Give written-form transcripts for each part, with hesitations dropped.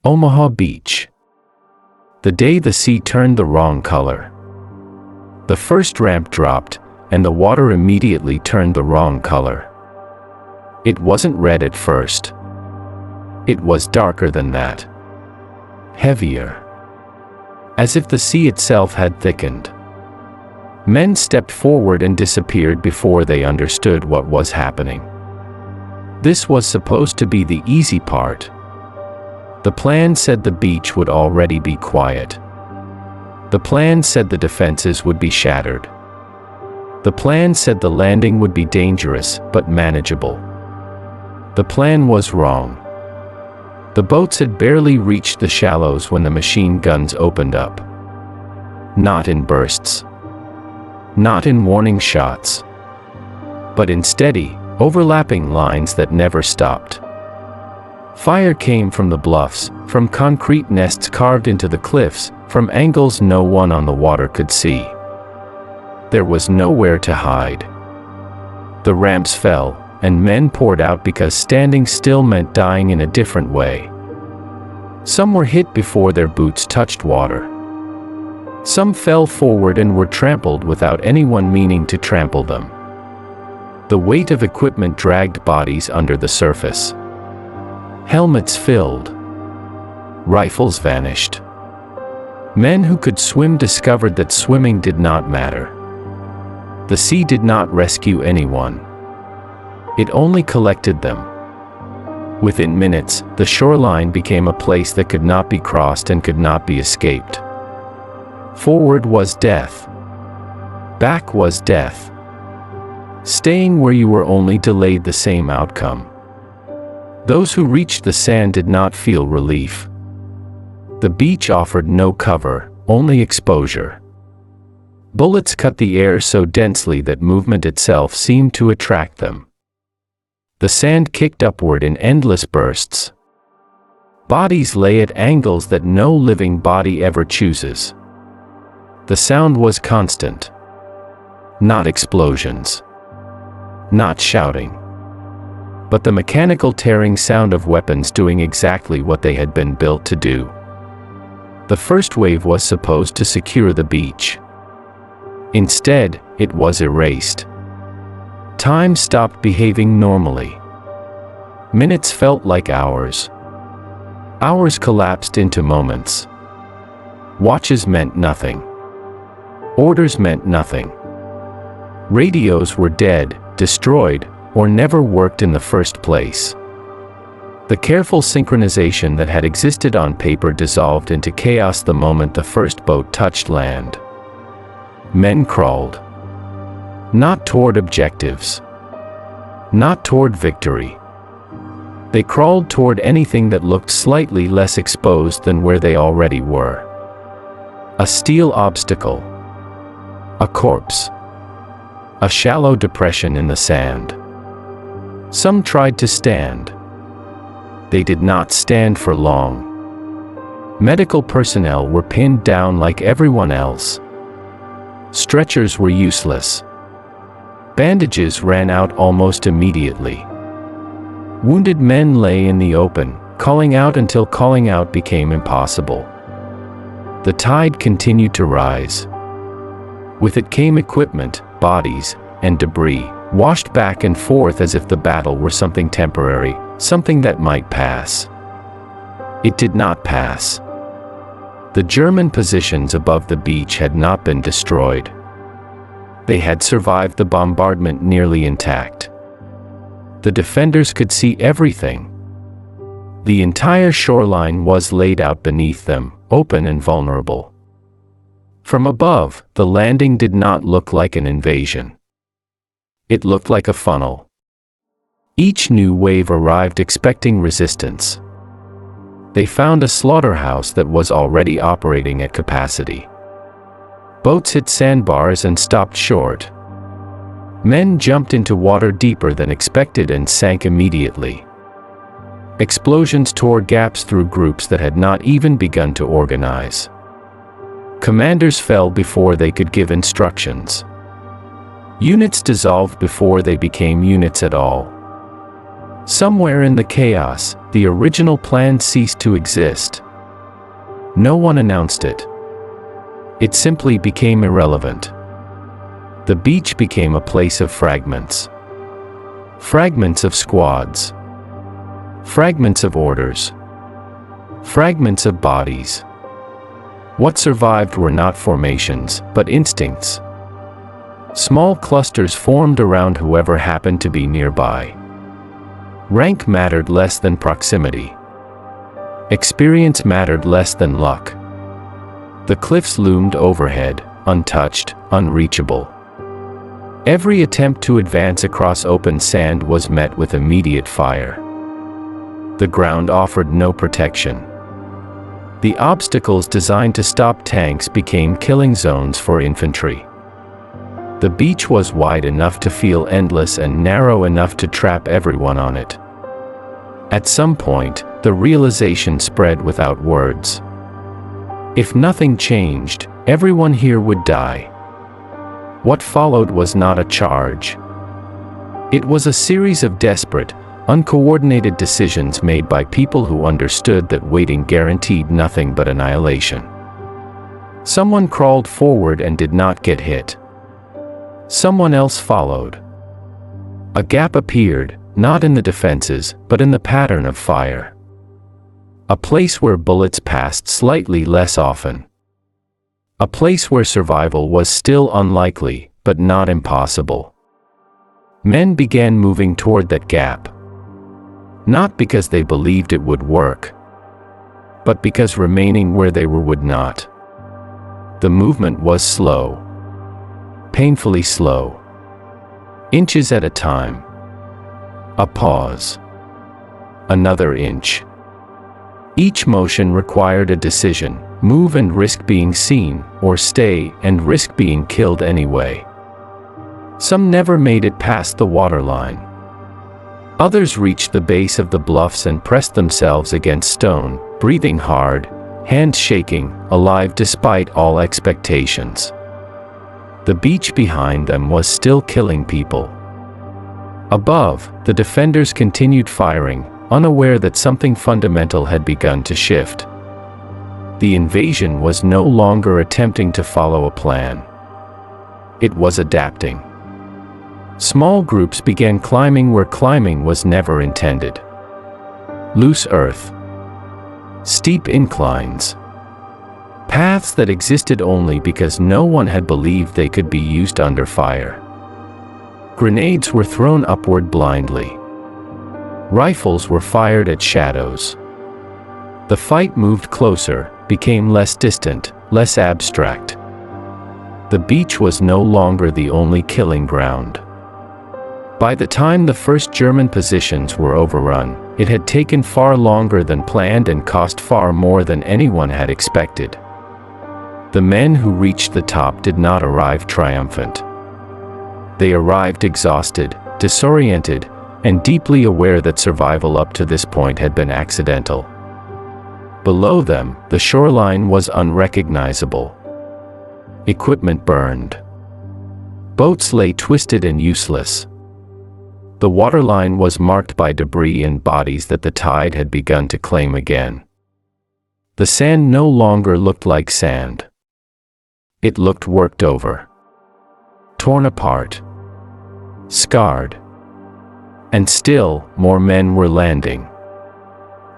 Omaha Beach. The day the sea turned the wrong color. The first ramp dropped, and the water immediately turned the wrong color. It wasn't red at first. It was darker than that. Heavier. As if the sea itself had thickened. Men stepped forward and disappeared before they understood what was happening. This was supposed to be the easy part. The plan said the beach would already be quiet. The plan said the defenses would be shattered. The plan said the landing would be dangerous, but manageable. The plan was wrong. The boats had barely reached the shallows when the machine guns opened up. Not in bursts. Not in warning shots. But in steady, overlapping lines that never stopped. Fire came from the bluffs, from concrete nests carved into the cliffs, from angles no one on the water could see. There was nowhere to hide. The ramps fell, and men poured out because standing still meant dying in a different way. Some were hit before their boots touched water. Some fell forward and were trampled without anyone meaning to trample them. The weight of equipment dragged bodies under the surface. Helmets filled. Rifles vanished. Men who could swim discovered that swimming did not matter. The sea did not rescue anyone. It only collected them. Within minutes, the shoreline became a place that could not be crossed and could not be escaped. Forward was death. Back was death. Staying where you were only delayed the same outcome. Those who reached the sand did not feel relief. The beach offered no cover, only exposure. Bullets cut the air so densely that movement itself seemed to attract them. The sand kicked upward in endless bursts. Bodies lay at angles that no living body ever chooses. The sound was constant. Not explosions. Not shouting. But the mechanical tearing sound of weapons doing exactly what they had been built to do. The first wave was supposed to secure the beach. Instead, it was erased. Time stopped behaving normally. Minutes felt like hours. Hours collapsed into moments. Watches meant nothing. Orders meant nothing. Radios were dead, destroyed, or never worked in the first place. The careful synchronization that had existed on paper dissolved into chaos the moment the first boat touched land. Men crawled. Not toward objectives. Not toward victory. They crawled toward anything that looked slightly less exposed than where they already were. A steel obstacle. A corpse. A shallow depression in the sand. Some tried to stand. They did not stand for long. Medical personnel were pinned down like everyone else. Stretchers were useless. Bandages ran out almost immediately. Wounded men lay in the open, calling out until calling out became impossible. The tide continued to rise. With it came equipment, bodies, and debris, washed back and forth as if the battle were something temporary, something that might pass. It did not pass. The German positions above the beach had not been destroyed. They had survived the bombardment nearly intact. The defenders could see everything. The entire shoreline was laid out beneath them, open and vulnerable. From above, the landing did not look like an invasion. It looked like a funnel. Each new wave arrived expecting resistance. They found a slaughterhouse that was already operating at capacity. Boats hit sandbars and stopped short. Men jumped into water deeper than expected and sank immediately. Explosions tore gaps through groups that had not even begun to organize. Commanders fell before they could give instructions. Units dissolved before they became units at all. Somewhere in the chaos, the original plan ceased to exist. No one announced it. It simply became irrelevant. The beach became a place of fragments. Fragments of squads. Fragments of orders. Fragments of bodies. What survived were not formations, but instincts. Small clusters formed around whoever happened to be nearby. Rank mattered less than proximity. Experience mattered less than luck. The cliffs loomed overhead, untouched, unreachable. Every attempt to advance across open sand was met with immediate fire. The ground offered no protection. The obstacles designed to stop tanks became killing zones for infantry. The beach was wide enough to feel endless and narrow enough to trap everyone on it. At some point, the realization spread without words. If nothing changed, everyone here would die. What followed was not a charge. It was a series of desperate, uncoordinated decisions made by people who understood that waiting guaranteed nothing but annihilation. Someone crawled forward and did not get hit. Someone else followed. A gap appeared, not in the defenses, but in the pattern of fire. A place where bullets passed slightly less often. A place where survival was still unlikely, but not impossible. Men began moving toward that gap. Not because they believed it would work, but because remaining where they were would not. The movement was slow. Painfully slow. Inches at a time. A pause. Another inch. Each motion required a decision: move and risk being seen, or stay and risk being killed anyway. Some never made it past the waterline. Others reached the base of the bluffs and pressed themselves against stone, breathing hard, hands shaking, alive despite all expectations. The beach behind them was still killing people. Above, the defenders continued firing, unaware that something fundamental had begun to shift. The invasion was no longer attempting to follow a plan. It was adapting. Small groups began climbing where climbing was never intended. Loose earth. Steep inclines. Paths that existed only because no one had believed they could be used under fire. Grenades were thrown upward blindly. Rifles were fired at shadows. The fight moved closer, became less distant, less abstract. The beach was no longer the only killing ground. By the time the first German positions were overrun, it had taken far longer than planned and cost far more than anyone had expected. The men who reached the top did not arrive triumphant. They arrived exhausted, disoriented, and deeply aware that survival up to this point had been accidental. Below them, the shoreline was unrecognizable. Equipment burned. Boats lay twisted and useless. The waterline was marked by debris and bodies that the tide had begun to claim again. The sand no longer looked like sand. It looked worked over. Torn apart. Scarred. And still, more men were landing.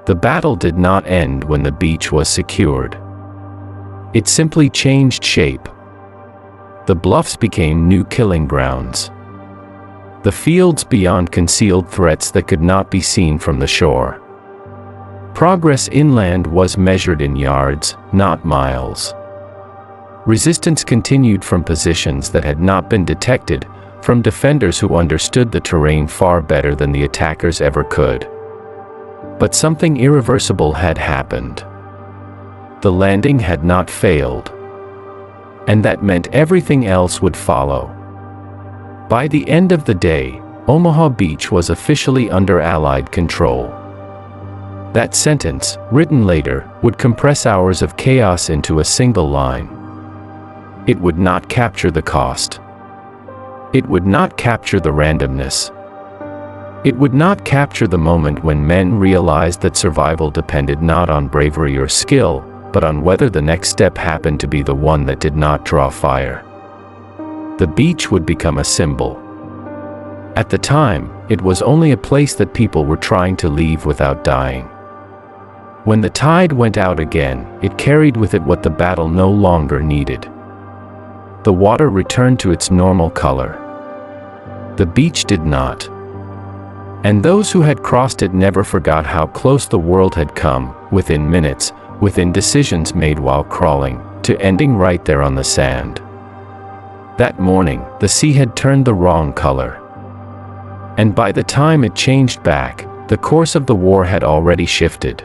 The battle did not end when the beach was secured. It simply changed shape. The bluffs became new killing grounds. The fields beyond concealed threats that could not be seen from the shore. Progress inland was measured in yards, not miles. Resistance continued from positions that had not been detected, from defenders who understood the terrain far better than the attackers ever could. But something irreversible had happened. The landing had not failed. And that meant everything else would follow. By the end of the day, Omaha Beach was officially under Allied control. That sentence, written later, would compress hours of chaos into a single line. It would not capture the cost. It would not capture the randomness. It would not capture the moment when men realized that survival depended not on bravery or skill, but on whether the next step happened to be the one that did not draw fire. The beach would become a symbol. At the time, it was only a place that people were trying to leave without dying. When the tide went out again, it carried with it what the battle no longer needed. The water returned to its normal color. The beach did not. And those who had crossed it never forgot how close the world had come, within minutes, within decisions made while crawling, to ending right there on the sand. That morning, the sea had turned the wrong color. And by the time it changed back, the course of the war had already shifted.